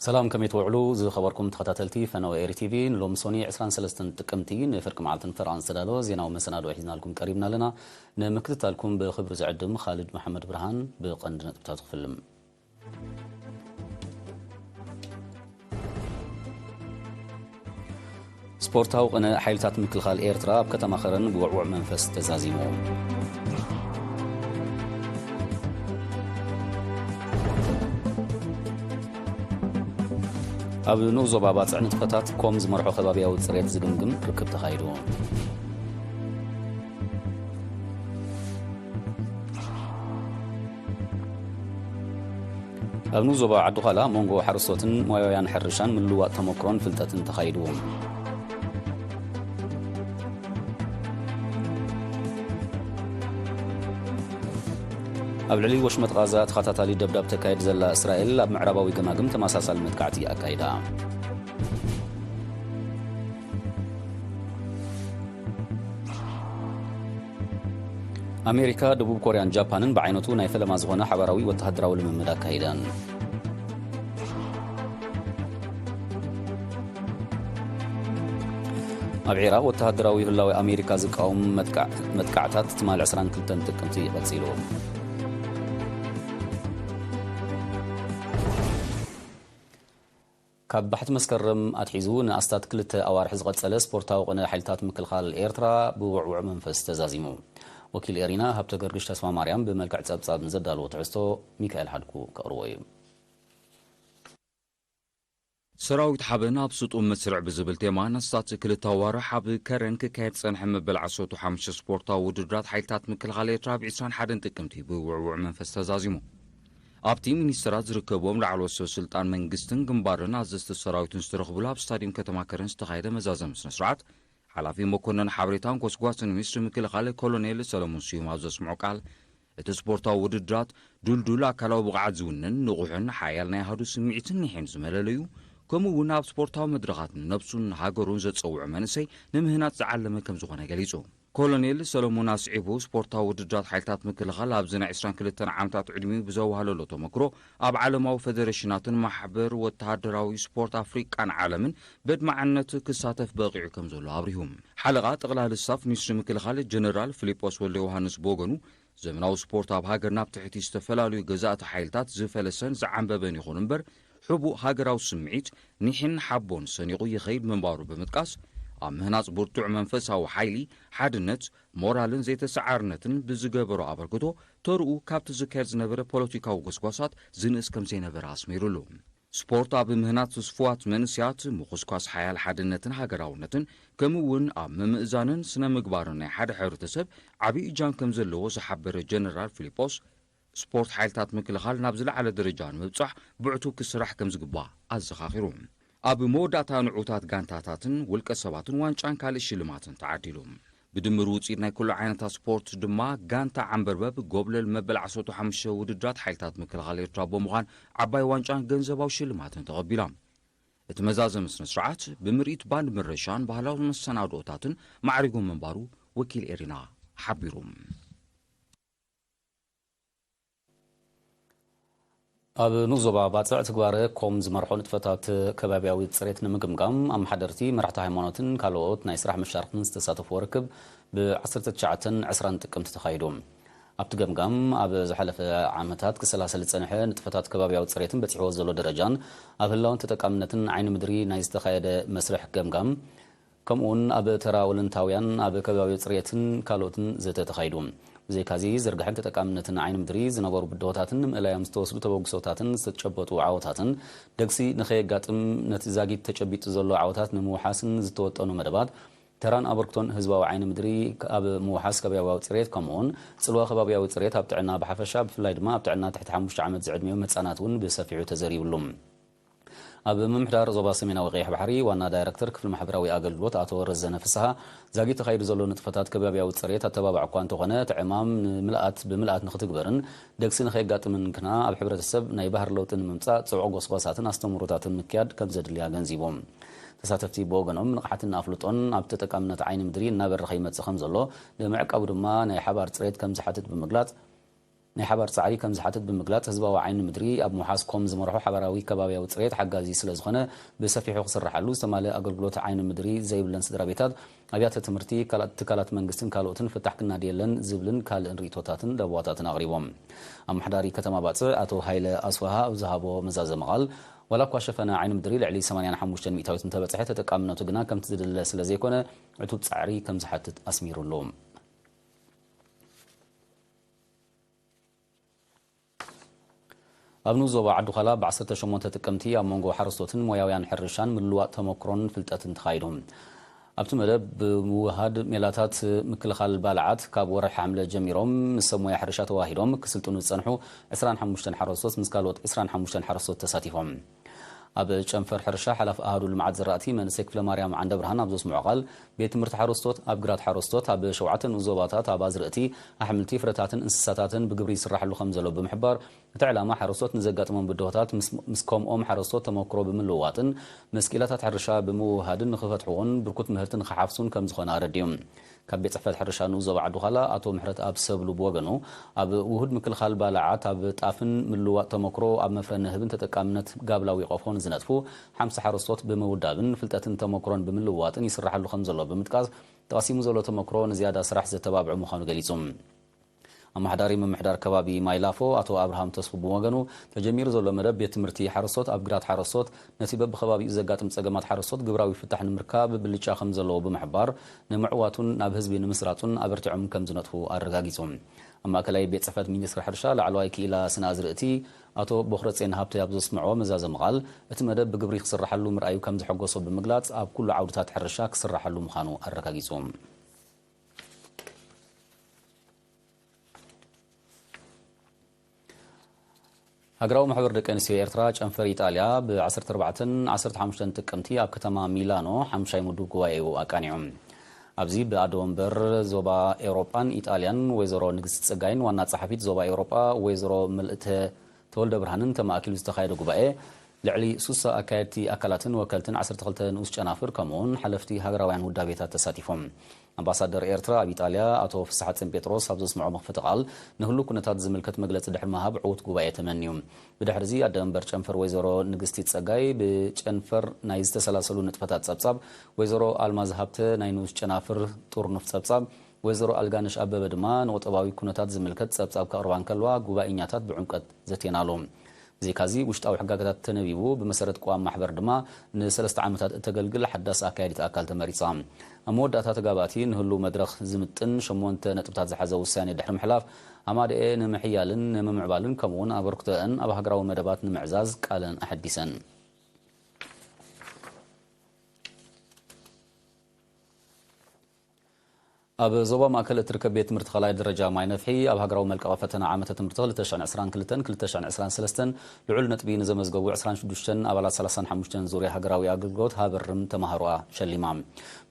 سلام كم يتوعلو زي خبركم تخطاتلتي فنو ايري تي في لو مسوني 23 تقمتين فرق معلتن فرعان سدالو زيناو مسنادو حيزنا لكم قريبنا لنا نمكتت لكم بخبر زعدم خالد محمد برهان بقند نطبطات فيلم سبورتاو قنا حيلتات مكلخال ايرترا بكتما خرن بوعوع منفس تزازيمو أب نوزو بابات عن تقطات كومز مرحو خبابيا وتصريت زقمقم ركب تخايدو أب نوزو با عدو خالا مونغو حرصوتن مويويان حرشان من لواء تموكرون فلتاتن تخايدو أب العلي وشمت غازات خطاتالي دبداب تكايد زلا إسرائيل أب معرباوي قماقم تماساسا المتكعتي أكايدا أمريكا دبوب كوريان جابانن بعينتو نايفل مازغونا حبراوي وتهدراو لممدا كايدان أب عراق وتهدراوي هلاوي أمريكا زقاوم متكعتات تمال عسران كلتن تقمتي بتسيلو كاب بحث مسكرم أتحيزو نأستات كلت أوارح زغط سبورتاو قنا حيلتات مكلخال إيرترا بوعوع منفس تزازيمو وكيل إيرينا هبتقر قشت اسماء مريم بملكع تسابساب نزدال وتعستو ميكائيل حدكو كأروي سراويت حبنا بصوت مسرع بزبل تيمان استات كلتا وارح بكرن كايت صنح مبلعسو وحامش سبورتا ودرات حيلتات مكلخال إيرترا بعسران حدن تكمتي بوعوع منفس تزازيمو أبتي منيسترات زركبوم لعلو سلطان منجستن جنبارنا عزست السراويت نسترخبولا بستاديوم كتما كرن استخايدة مزازم سنسرعات حلافي مكونن حبريتان كوسكواتن ميستر مكلخال كولونيل سلمون سيوم عزس معقال اتسبورتا ودرات دولدولا كلاو بقعد زونن نغوحن حيالنا يهدو سميعتن نحين زملاليو كمو وناب سبورتا مدرغاتن نبسون هاقرون زتصوع منسي نمهنات زعلم كم زغانا قليزو كولونيل سلمون اسعيبو سبورتا ودرات حيلتات مكلخال ابزنا 22 عامتات عدمي بزو هالولو تمكرو اب عالماو فدريشناتن محبر وتهدراوي سبورت افريقان عالمن بد معنت كساتف باقيع كم زولو ابريهم حلقات اغلال الصف ميستر مكلخال جنرال فيليبوس ولي يوهانس بوغنو زمناو سبورت اب هاجرنا بتحتي استفلالو جزاء حيلتات زفلسن زعنببن يخون امبر حبو هاجراو سمعيت نحن حبون سنيقو يخيد منبارو بمتقاس أمهناز برتوع منفسها وحيلي حادنت مورالن زيت سعارنتن بزجبرو أبركتو ترو كابت زكرز نبرة بوليتيكا وقسقاسات زنس كم زي نبرة أسميرولو سبورت أب مهنات صفوات منسيات مقسقاس حيال حادنتن هاجراونتن كمون ممئزانن سنة مقبارن حد حرتسب عبي إجان كم زلو زحبر جنرال فيليبوس سبورت حيلتات مكلخال نابزل على درجان مبصح بعتو كسرح كم زقبا أزخاخرون أب موداتا نعوتات غانتاتاتن والكسباتن وانشان كالي شلماتن تعديلهم بدمرو تصيرنا كل عينتا سبورت دما غانتا عنبربب قبل المبل عصوتو حمشة ودرات حيلتات مكلخال إيرترا مغان عباي وانشان غنزباو شلماتن تغبيلام اتمزازم سنسرعات بمريت باند مرشان بهلاو مسنادوتاتن معرقون منبارو وكيل إيرينا حبيروم أب نوزوبا باتصع تقباره كومز مرحون تفتات كبابياوي تصريت نمقمقام أم حدرتي مرحتا هايمانوتن كالووت نايسراح مشاركن استساتف وركب بعصرة تشعتن عسران تقمت تخايدوم أب تقمقام أب زحلف عامتات كسلاسة لتسانحة نتفتات كبابياوي تصريتن بتحوز زلو درجان أب هلاون تتقامنتن عين مدري نايس تخايد مسرح قمقام كمون أب تراولن تاويان أب كبابياوي تصريتن كالوتن زيت تخايدوم زي كازي زرقحن تتقامنتن عين مدري زنبرو بدوتاتن ملايام ستوسلو تبوغسوتاتن ستشبطو عاوتاتن دقسي نخي قاتم نتزاقي تشبيت زلو عاوتات نموحاسن زتوتونو مدبات تران أبركتون هزباو عين مدري أب موحاس كبابياو تصريت كمون سلوا كبابياو تصريت أبتعنا بحفشا بفلايد ما أبتعنا تحت حموش عامد زعد ميوم متساناتون بسفيعو تزاريب اللوم أب ممحدار زوبا سمينا وغيح بحري وانا دايركتر كفل محبراوي أقلبوت أتو رزنا فسها زاقي تخير زلو نتفتات كبابياو تصريت أتبابع قوانتو غنات عمام بملأت نختقبرن دقسين خيقات من كنا أب حبرة السب ناي بحر لوتن ممتسا تسوعو قصقاساتن أستمروتاتن مكياد كبزد ليا غنزيبوم تساتفتي بوغنهم نقحتنا أفلطون أب تتقامنت عين مدري نابر رخيمة سخم زلو لمعك أو دما ناي حبار تصريت كم زحاتت بمقلات ናይ ሓባር ጻዕሪ ከም ዝሓትት ብምግላጽ ህዝባዊ ዓይኒ ምድሪ ኣብ ሙሓስ ኮም ዝመርሖ ሓበራዊ ከባቢያዊ ጽሬት ሓጋዚ ስለ ዝኾነ ብሰፊሑ ክስራሓሉ ዝተማለ ኣገልግሎት ዓይኒ ምድሪ ዘይብለን ስድራ ቤታት ኣብያተ ትምህርቲ ትካላት መንግስትን ካልኦትን ፍታሕ ክናድየለን ዝብልን ካልእን ርእቶታትን ደቦታትን ኣቕሪቦም ኣመሓዳሪ ከተማ ባጽዕ ኣቶ ሃይለ ኣስፋሃ ኣብ ዝሃቦ መዛዘመ ቃል ወላ እኳ ሸፈነ ዓይኒ ምድሪ ልዕሊ 85 ሚእታዊት እንተበጽሐ ተጠቃምነቱ ግና ከምቲ ዝድለ ስለ ዘይኮነ ዕቱብ ጻዕሪ ከም ዝሓትት ኣስሚሩሉ ኣብ ዞባ ዓዱኻላ ብ18 ጥቅምቲ ኣብ መንጎ ሓረስቶትን ሞያውያን ሕርሻን ምልዋጥ ተመክሮን ፍልጠትን ተኻይዱ ኣብቲ መደብ ብምውሃድ ሜላታት ምክልኻል ባልዓት ካብ ወርሒ ሓምለ ጀሚሮም ምስ ሰብ ሞያ ሕርሻ ተዋሂዶም ክስልጥኑ ዝጸንሑ 25 ሓረስቶት ምስ ካልኦት 25 ሓረስቶት ተሳቲፎም ኣብ ጨንፈር ሕርሻ ሓላፍ ኣሃዱ ልምዓት ዘራእቲ መንእሰይ ክፍለ ማርያም ዓንደ ብርሃን ኣብ ዘስምዖ ቃል ቤት ትምህርቲ ሓረስቶት ኣብ ግራት ሓረስቶት ኣብ 7 ዞባታት ኣብ ኣዝርእቲ ኣሕምልቲ ፍረታትን እንስሳታትን ብግብሪ ይስራሕሉ ከም ዘሎ ብምሕባር እቲ ዕላማ ሓረስቶት ንዘጋጥሞም ብድሆታት ምስ ከምኦም ሓረስቶት ተመክሮ ብምልውዋጥን መስኪላታት ሕርሻ ብምውሃድን ንኽፈትሑን ብርኩት ምህርትን ንኽሓፍሱን ከም ዝኾነ ኣረድዮም ካብ ቤት ጽሕፈት ሕርሻ ዞባ ዓዱኻላ ኣቶ ምሕረት ኣብ ሰብሉ ብወገኑ ኣብ ውሁድ ምክልኻል ባልዓት ኣብ ጣፍን ምልዋጥ ተመክሮ ኣብ መፍረነ ህብን ተጠቃምነት ጋብላዊ ቆፎን ዝነጥፉ 50 ሓረስቶት ብምውዳብን ፍልጠትን ተመክሮን ብምልዋጥን ይስራሓሉ ከም ዘሎ ብምጥቃስ ተቐሲሙ ዘሎ ተመክሮ ንዝያዳ ስራሕ ዘተባብዑ ምዃኑ ገሊጹ ኣመሓዳሪ ምምሕዳር ከባቢ ማይላፎ ኣቶ አብርሃም ተስፉ ብወገኑ ተጀሚሩ ዘሎ መደብ ቤት ትምህርቲ ሓረስቶት ኣብ ግራት ሓረስቶት ነቲ በብኸባቢኡ ዘጋጥም ጸገማት ሓረስቶት ግብራዊ ፍታሕ ንምርካብ ብልጫ ከም ዘለዎ ብምሕባር ንምዕዋቱን ናብ ህዝቢ ንምስራቱን ኣበርቲዖም ከም ዝነጥፉ ኣረጋጊጾም ኣብ ማእከላይ ቤት ጽሕፈት ሚኒስትሪ ሕርሻ ላዕለዋይ ክኢላ ስነ ኣዝርእቲ ኣቶ ቦኽረጼን ሃብተ ኣብ ዘስምዖ መዛዘመ ቃል እቲ መደብ ብግብሪ ክስራሓሉ ምርኣዩ ከም ዝሐጎሶ ብምግላጽ ኣብ ኩሉ ዓውድታት ሕርሻ ክስራሓሉ ምዃኑ ኣረጋጊጾም ሃገራዊ ማሕበር ደቂ ኣንስትዮ ኤርትራ ጨንፈር ኢጣልያ ብ14-15 ጥቅምቲ ኣብ ከተማ ሚላኖ ሓምሻይ ምዱብ ጉባኤኡ ኣቃኒዑም ኣብዚ ብኣዶ ወንበር ዞባ ኤውሮጳን ኢጣልያን ወይዘሮ ንግስቲ ጸጋይን ዋና ጸሓፊት ዞባ ኤውሮጳ ወይዘሮ መልእተ ተወልደ ብርሃንን ተማእኪሉ ዝተኻየደ ጉባኤ ልዕሊ 3 ኣካየድቲ ኣካላትን ወከልትን 12 ንኡስ ጨናፍር ከምኡውን ሓለፍቲ ሃገራውያን ውዳቤታት ተሳቲፎም ኣምባሳደር ኤርትራ ኣብ ኢጣልያ ኣቶ ፍስሐ ጽን ጴጥሮስ ኣብ ዘስምዖ መኽፈቲ ቃል ንህሉ ኩነታት ዝምልከት መግለጺ ድሕሪ ምሃብ ዕዉት ጉባኤ ተመንዩ ብድሕሪ እዚ ኣደ መንበር ጨንፈር ወይዘሮ ንግስቲ ጸጋይ ብጨንፈር ናይ ዝተሰላሰሉ ንጥፈታት ጸብጻብ ወይዘሮ ኣልማዝ ሃብተ ናይ ንኡስ ጨናፍር ጡርኑፍ ጸብጻብ ወይዘሮ ኣልጋነሽ ኣበበ ድማ ንቁጠባዊ ኩነታት ዝምልከት ጸብጻብ ከቕርባን ከልዋ ጉባኤኛታት ብዕምቀት ዘትየናሎም ዚካዚ ውሽጣዊ ሕጋጋታት ተነቢቡ ብመሰረት ቋም ማሕበር ድማ ን3 ዓመታት እተገልግል ሓዳስ ኣካያዲት ኣካል ተመሪጻ ኣብ መወዳእታ ተጋባእቲ ንህሉ መድረኽ ዝምጥን 8 ነጥብታት ዝሓዘ ውሳኔ ድሕሪ ምሕላፍ ኣማድኤ ንምሕያልን ንምምዕባልን ከምኡውን ኣበርክቶአን ኣብ ሃገራዊ መደባት ንምዕዛዝ ቃለን ኣሐዲሰን ኣብ ዞባ ማእከል እትርከብ ቤት ትምህርቲ ኻልኣይ ደረጃ ማይ ነፍሒ ኣብ ሃገራዊ መልቀቐ ፈተና ዓመተ ትምህርቲ 2022-2023 ልዑል ነጥቢ ንዘመዝገቡ 26 ኣባላት 35 ዙርያ ሃገራዊ ኣገልግሎት ሃበርም ተማሃሮኣ ሸሊማ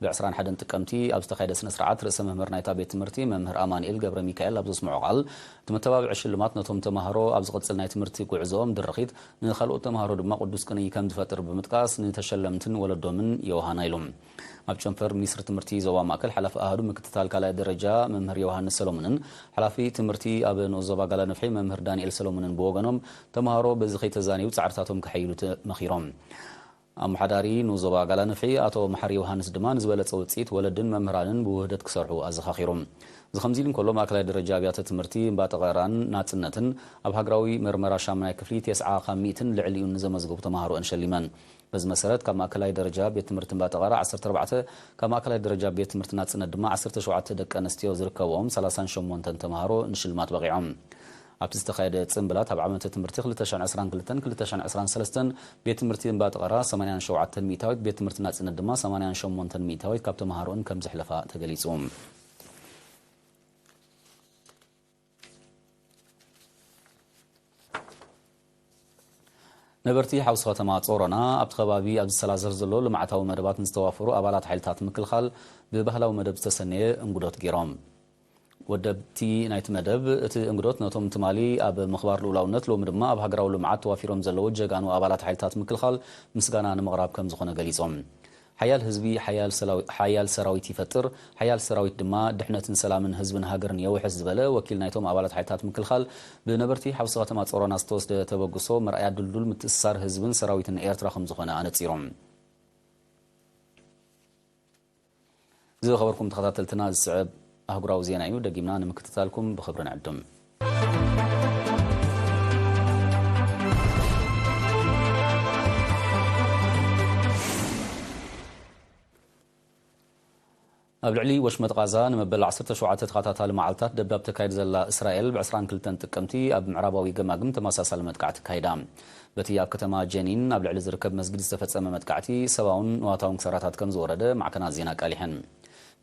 ብ21 ጥቅምቲ ኣብ ዝተኻየደ ስነ ስርዓት ርእሰ መምህር ናይታ ቤት ትምህርቲ መምህር ኣማኒኤል ገብረ ሚካኤል ኣብ ዘስምዖ ቃል እቲ መተባብዒ ሽልማት ነቶም ተማሃሮ ኣብ ዝቕጽል ናይ ትምህርቲ ጉዕዞኦም ድርኺት ንኻልኦት ተማሃሮ ድማ ቅዱስ ቅንይ ከም ዝፈጥር ብምጥቃስ ንተሸለምትን ወለዶምን የውሃና ኢሎም ኣብ ጨንፈር ሚኒስትሪ ትምህርቲ ዞባ ማእከል ሓላፊ ኣሃዱ ምክትታል ካልኣይ ደረጃ መምህር ዮሃንስ ሰሎሞንን ሓላፊ ትምህርቲ ኣብ ንኡስ ዞባ ጋላ ነፍሒ መምህር ዳንኤል ሰሎሞንን ብወገኖም ተማሃሮ በዚ ከይተዛንዩ ጻዕርታቶም ክሐይሉ መኺሮም ኣመሓዳሪ ንኡስ ዞባ ጋላ ነፍሒ ኣቶ መሓሪ ዮሃንስ ድማ ንዝበለጸ ውፅኢት ወለድን መምህራንን ብውህደት ክሰርሑ ኣዘኻኺሮም ዝኸምዚ ኢሉ እንከሎ ማእከላይ ደረጃ ኣብያተ ትምህርቲ እምባጠቐራን ናጽነትን ኣብ ሃገራዊ መርመራ 8ይ ክፍሊ 9 ካብ 100 ልዕሊኡ ንዘመዝገቡ ተማሃሮአን ሸሊመን በዚ መሰረት ካብ ማእከላይ ደረጃ ቤት ትምህርቲ እምባጠቐራ 14 ካብ ማእከላይ ደረጃ ቤት ትምህርቲ ናጽነት ድማ 17 ደቂ ኣንስትዮ ዝርከብኦም 38 ተማሃሮ ንሽልማት በቂዖም ኣብቲ ዝተኻየደ ጽምብላት ኣብ ዓመተ ትምህርቲ 2022-2023 ቤት ትምህርቲ እምባጠቐራ 87 ሚእታዊት ቤት ትምህርቲ ናጽነት ድማ 88 ሚእታዊት ካብ ተማሃሮን ከም ዘሕለፋ ተገሊጹ ነበርቲ ሓውስ ከተማ ጾሮና ኣብቲ ከባቢ ኣብ ዝሰላዘር ዘሎ ልምዓታዊ መደባት ንዝተዋፈሩ ኣባላት ሓይልታት ምክልኻል ብባህላዊ መደብ ዝተሰነየ እንጉዶት ገይሮም ወደብቲ ናይቲ መደብ እቲ እንጉዶት ነቶም ትማሊ ኣብ ምኽባር ልኡላውነት ሎሚ ድማ ኣብ ሃገራዊ ልምዓት ተዋፊሮም ዘለዉ ጀጋኑ ኣባላት ሓይልታት ምክልኻል ምስጋና ንምቕራብ ከም ዝኾነ ገሊጾም حيال حزبي حيال سراويت يفطر حيال سراويت دما دحنة سلامن حزبن هاجرن يوحز زبله وكيل نايتوم عبالات حيتات مكلخال بنبرتي حبس ከተማ ጾሮና ስተወስደ ተበግሶ መርአያ ድልዱል ምትሳር ህዝብን ሰራዊትን ኤርትራ ከም ዝኾነ ኣነፂሮም ዝኸበርኩም ተኸታተልትና ዝስዕብ ኣህጉራዊ ዜና እዩ ደጊምና ንምክትታልኩም ብኽብሪ ንዕድም ኣብ ልዕሊ ወሽመጥ ጋዛ ንመበል 17 ተኸታታሊ መዓልታት ደብዳብ ተካይድ ዘላ እስራኤል ብ22 ጥቅምቲ ኣብ ምዕራባዊ ገማግም ተመሳሳሊ መጥቃዕቲ ካይዳ በቲ ኣብ ከተማ ጀኒን ኣብ ልዕሊ ዝርከብ መስጊድ ዝተፈጸመ መጥቃዕቲ ሰብኣውን ንዋታውን ክሰራታት ከም ዝወረደ ማዕከናት ዜና ቃሊሐን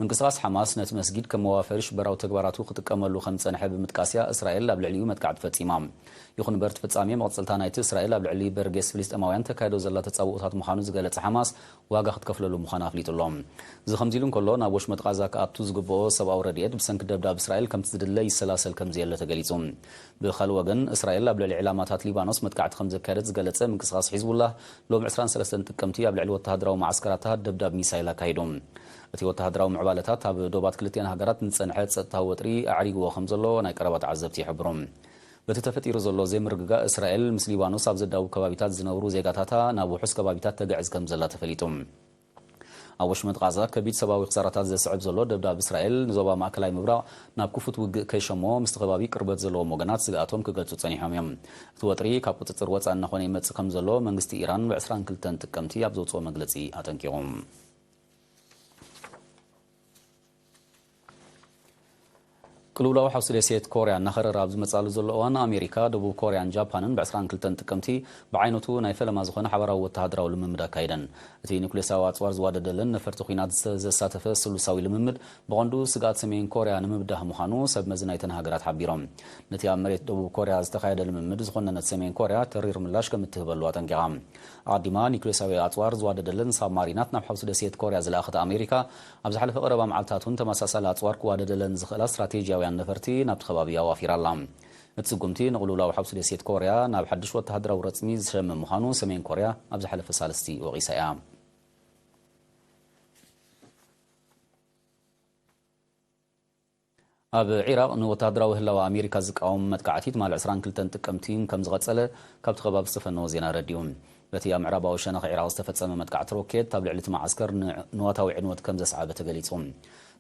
منقصاص حماس نت مسجد كموافرش براو تكباراتو خطقملو خمسن حب متقاسيا اسرائيل لابلعليو متقعد فصيمام يخون برت فصامي مقصلتا نايت اسرائيل لابلعلي برغس فلسطيماوያን ተካይዶ ዘላ ተጻውኡታት ምዃኑ ዝገለጸ حماس ዋጋ ክትከፍለሉ ምዃኑ ኣፍሊጡሎም ዝኸምዚሉን ከሎ ናብ ወሽመጥ ጋዛ ከኣቱ ዝግብኦ ሰብኣዊ ረድኤት ብሰንኪ ደብዳብ እስራኤል ከም ዝድለ ይሰላሰል ከም ዘየለ ተገሊጹ ብኻልእ ወገን እስራኤል ላብልዕሊ ዕላማታት ሊባኖስ መጥቃዕቲ ከም ዘካየደት ዝገለጸ ምንቅስቓስ ሒዝቡላህ ሎም 23 ጥቅምቲ ኣብ ልዕሊ ወተሃደራዊ ማዓስከራታት ደብዳብ ሚሳይል ኣካይዶም እቲ ወተሃደራዊ ምዕባለታት ኣብ ዶባት ክልቲአን ሃገራት ንጸንሐ ጸጥታዊ ወጥሪ ኣዕሪግዎ ከም ዘሎ ናይ ቀረባት ዓዘብቲ ይሕብሮም በቲ ተፈጢሩ ዘሎ ዘይምርግጋ እስራኤል ምስ ሊባኖስ ኣብ ዘዳቡ ከባቢታት ዝነብሩ ዜጋታታ ናብ ውሑስ ከባቢታት ተጋዕዝ ከም ዘላ ተፈሊጦም ኣብ ወሽመጥ ጋዛ ከቢድ ሰብኣዊ ክሳራታት ዘስዕብ ዘሎ ደብዳብ እስራኤል ንዞባ ማእከላይ ምብራቕ ናብ ክፉት ውግእ ከይሸሞ ምስቲ ከባቢ ቅርበት ዘለዎም ወገናት ስግኣቶም ክገልጹ ጸኒሖም እዮም እቲ ወጥሪ ካብ ቁፅፅር ወፃእ እናኾነ ይመጽእ ከም ዘሎ መንግስቲ ኢራን ብ22 ጥቅምቲ ኣብ ዘውፅኦ መግለጺ ኣጠንቂቖም ቅልውላው ሓውስ ደሴት ኮርያ እናኸረረ ኣብ ዝመጻሉ ዘሎ እዋን ኣሜሪካ ደቡብ ኮርያን ጃፓንን ብ22 ጥቅምቲ ብዓይነቱ ናይ ፈለማ ዝኾነ ሓበራዊ ወተሃደራዊ ልምምድ ኣካይደን እቲ ኒኩሌሳዊ ኣጽዋር ዝዋደደለን ነፈርቲ ኩናት ዘሳተፈ ስሉሳዊ ልምምድ ብቐንዱ ስጋት ሰሜን ኮርያ ንምብዳህ ምዃኑ ሰብ መዝናይተን ሃገራት ሓቢሮም ነቲ ኣብ መሬት ደቡብ ኮርያ ዝተኻየደ ልምምድ ዝኾነነት ሰሜን ኮርያ ተሪር ምላሽ ከም እትህበሉ ኣጠንቂቓ ኣዲማ ኒኩሌሳዊ ኣጽዋር ዝዋደደለን ሳብማሪናት ናብ ሓውስ ደሴት ኮርያ ዝለኣኸተ ኣሜሪካ ኣብ ዝሓለፈ ቀረባ መዓልታቱን ተመሳሳሊ ኣጽዋር ክዋደደለን ዝኽእላ ስትራቴጅያውያን ነፈርቲ ናብቲ ከባቢ ኣዋፊራላ እቲ ስጉምቲ ንቕልውላዊ ሓውስ ደሴት ኮርያ ናብ ሓድሽ ወተሃደራዊ ረፅሚ ዝሸምም ምዃኑ ሰሜን ኮርያ ኣብ ዝሓለፈ ሳልስቲ ወቒሳ እያ ኣብ ኢራቅ ንወተሃደራዊ ህላዊ ኣሜሪካ ዝቃወም መጥቃዕቲት ማል 22 ጥቅምቲ ከም ዝቐጸለ ካብቲ ከባቢ ዝተፈነወ ዜና ረድዩ በቲ ኣብ ምዕራባዊ ሸነኽ ኢራቅ ዝተፈጸመ መጥቃዕቲ ሮኬት ኣብ ልዕሊ እቲ ማዓስከር ንዋታዊ ዕንወት ከም ዘስዓበ ተገሊጹ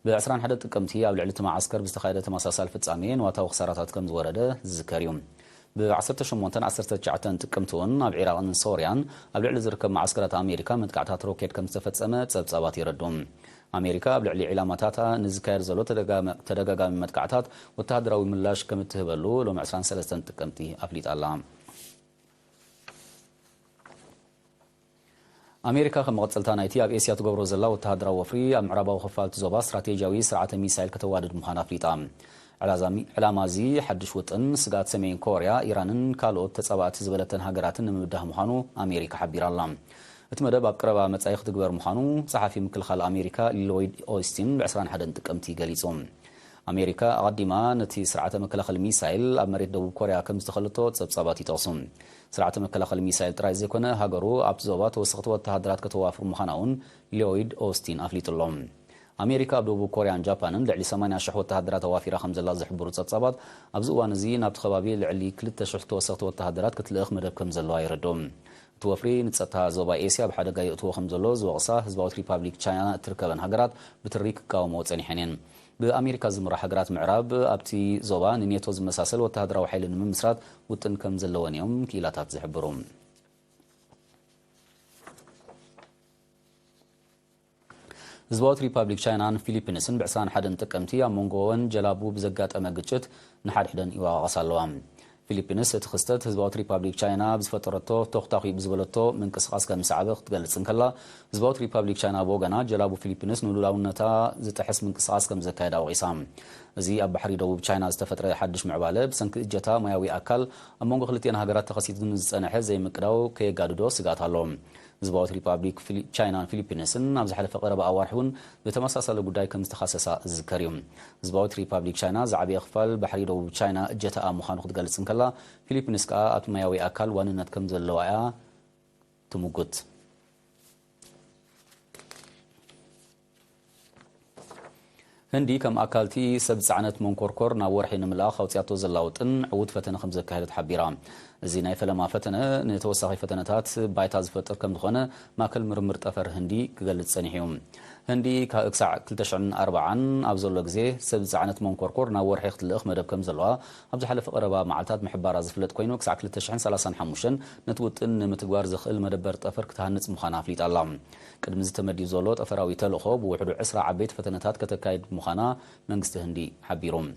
ب21 ጥቅምቲ ኣብ ልዕሊ እቲ ማዓስከር ብዝተኻየደ ተመሳሳሊ ፍጻሜ ንዋታዊ ክሳራታት ከም ዝወረደ ዝዝከር እዩ ብ18-19 ጥቅምቲ እውን ኣብ ኢራቅን ሶርያን ኣብ ልዕሊ ዝርከብ ማዓስከራት ኣሜሪካ መጥቃዕታት ሮኬት ከም ዝተፈጸመ ጸብጻባት ይረዱ ኣሜሪካ ኣብ ልዕሊ ዒላማታታ ንዝካየድ ዘሎ ተደጋጋሚ መጥቃዕታት ወተሃደራዊ ምላሽ ከም እትህበሉ ሎም 23 ጥቅምቲ ኣፍሊጣላ ኣሜሪካ ከም መቐጸልታ ናይቲ ኣብ ኤስያ ትገብሮ ዘላ ወተሃደራዊ ወፍሪ ኣብ ምዕራባዊ ክፋልቲ ዞባ ስትራቴጂያዊ ስርዓተ ሚሳይል ከተዋድድ ምዃና ኣፍሊጣ ዕላማ እዚ ሓድሽ ውጥን ስጋት ሰሜን ኮርያ ኢራንን ካልኦት ተጻባእቲ ዝበለተን ሃገራትን ንምብዳህ ምዃኑ ኣሜሪካ ሓቢራላ እቲ መደብ ኣብ ቀረባ መጻኢ ክትግበር ምዃኑ ጸሓፊ ምክልኻል ኣሜሪካ ሎይድ ኦስቲን ብ21 ጥቅምቲ ገሊጹ ኣሜሪካ ኣቐዲማ ነቲ ስርዓተ መከላኸሊ ሚሳይል ኣብ መሬት ደቡብ ኮርያ ከም ዝተኸልቶ ጸብጻባት ይጠቕሱ ስርዓተ መከላኸሊ ሚሳይል ጥራይ ዘይኮነ ሃገሩ ኣብቲ ዞባ ተወሰኽቲ ወተሃደራት ከተዋፍሩ ምዃና እውን ሎይድ ኦስቲን ኣፍሊጡሎም ኣሜሪካ ኣብ ደቡብ ኮርያን ጃፓንን ልዕሊ 80,000 ወተሃደራት ኣዋፊራ ከም ዘላ ዝሕብሩ ጸብጻባት ኣብዚ እዋን እዚ ናብቲ ከባቢ ልዕሊ 2,000 ተወሰኽቲ ወተሃደራት ክትልእኽ መደብ ከም ዘለዋ ይረድም እቲ ወፍሪ ንጸጥታ ዞባ ኤስያ ብሓደጋ የእትዎ ከም ዘሎ ዝወቕሳ ህዝባዊት ሪፓብሊክ ቻይና እትርከበን ሃገራት ብትሪ ክቃወምኦ ጸኒሐን እየን ብኣሜሪካ ዝምራሕ ሃገራት ምዕራብ ኣብቲ ዞባ ንኔቶ ዝመሳሰል ወተሃደራዊ ሓይሊ ንምምስራት ውጥን ከም ዘለወን እዮም ክኢላታት ዝሕብሩ ህዝባዊት ሪፓብሊክ ቻይናን ፊሊፒንስን ብ21 ጥቅምቲ ኣብ መንጎወን ጀላቡ ብዘጋጠመ ግጭት ንሓድሕደን ይዋቐሳ ኣለዋ ፊሊፒንስ እቲ ክስተት ህዝባዊት ሪፓብሊክ ቻይና ብዝፈጠረቶ ተኽታኺ ብዝበለቶ ምንቅስቓስ ከም ዝሰዓበ ክትገልጽን ከላ ህዝባዊት ሪፓብሊክ ቻይና ብወገና ጀላቡ ፊሊፒንስ ንሉላውነታ ዝጥሕስ ምንቅስቓስ ከም ዘካየዳ ወቒሳ እዚ ኣብ ባሕሪ ደቡብ ቻይና ዝተፈጥረ ሓድሽ ምዕባለ ብሰንኪ እጀታ ሞያዊ ኣካል ኣብ መንጎ ክልቲአን ሃገራት ተኸሲቱ ዝጸንሐ ዘይምቅዳው ከየጋድዶ ስጋት ኣሎ ህዝባዊት ሪፓብሊክ ቻይናን ፊሊፒንስን ኣብ ዝሓለፈ ቀረባ ኣዋርሒ እውን ብተመሳሳሊ ጉዳይ ከም ዝተኻሰሳ ዝዝከር እዩ ህዝባዊት ሪፓብሊክ ቻይና ዝዓበየ ክፋል ባሕሪ ደቡብ ቻይና እጀታኣ ምዃኑ ክትገልጽን ከላ ፊሊፒንስ ከዓ ኣብቲ ማያዊ ኣካል ዋንነት ከም ዘለዋ እያ ትምጉት هندي كم أكلتي سبز عنت منكركر نور حين ملاخ أو تياتو زلاوتن عود فتنة خمسة كهلت حبيرام زيناي فلما فتنة نتوسخي فتنتات بايتاز فتر كم دخنة ما كل مرمر تفر هندي كقلت سنحيوم هندي كأكسع كلتشعن أربعا أبزل لجزي سبز عنت منكركر نور حيخت الأخ مدب كم زلوا أبز حلف قربا معلتات محبار زفلت كوينو كسع كلتشعن سلاسان حموشن نتوت إن متجوار زخل مدبر تفر كتهنت مخانا فليت اللام قدم زتمدي زولوت أفراوي تلخوب وحدو عسرة عبيت فتنتات كتكايد مخانا منجست هندي حبيروم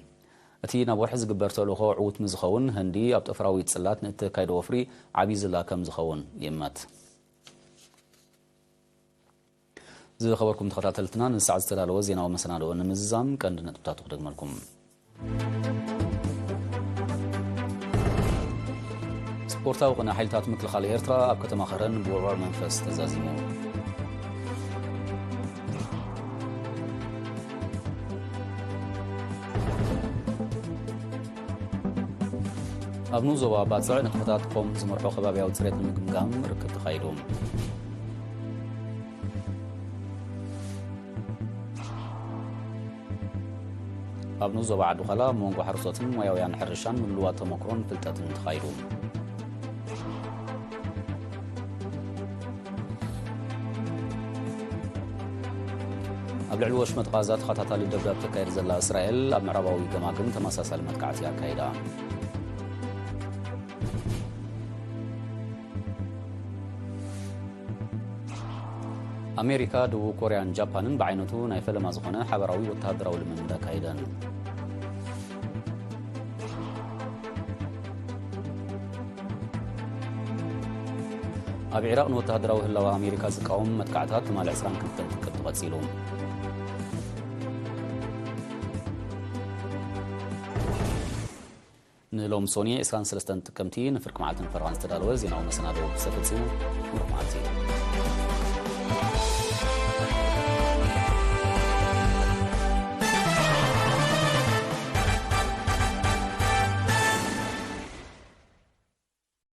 أتي نبور حزق برتلو خو عوت مزخون هندي أبت أفراوي تسلات نتكايد وفري عبيز الله كم زخون يمات زي خبركم تخطاتلتنا نسعد استلالو زينا ومسنادو نمزام كان نتبتاتو قدق مالكم سبورتا وقنا حيلتات مثل خالي إرترا أبكة ماخرن بورور منفس تزازيمو أبنو زوا باتصع نتفتاتكم زمرحو خبابيا وتسريت المقمقام ركب تخيلهم أبنو زوا عدو خلا مونغو حرصوتن ويويان حرشان من لوات مكرون فلتاتن تخيلهم قبل علوش متغازات خطاتا لدباب تكاير زلا إسرائيل أب معرباوي قماقم تماساسا المتقعتيا كايدا أمريكا دو كوريان جابانن بعينتو نايفل مازخونه حبراوي وتهدراو لمندا كايدان أبي عراق وتهدراو هلاو أمريكا زقاوم متقعتات مال عسران كنتن تقتغسيلهم نلوم سوني إسران سلستان تكمتي نفرق معالتن فرغان استدالوز يناو مسنادو بسفتسينو ورحماتي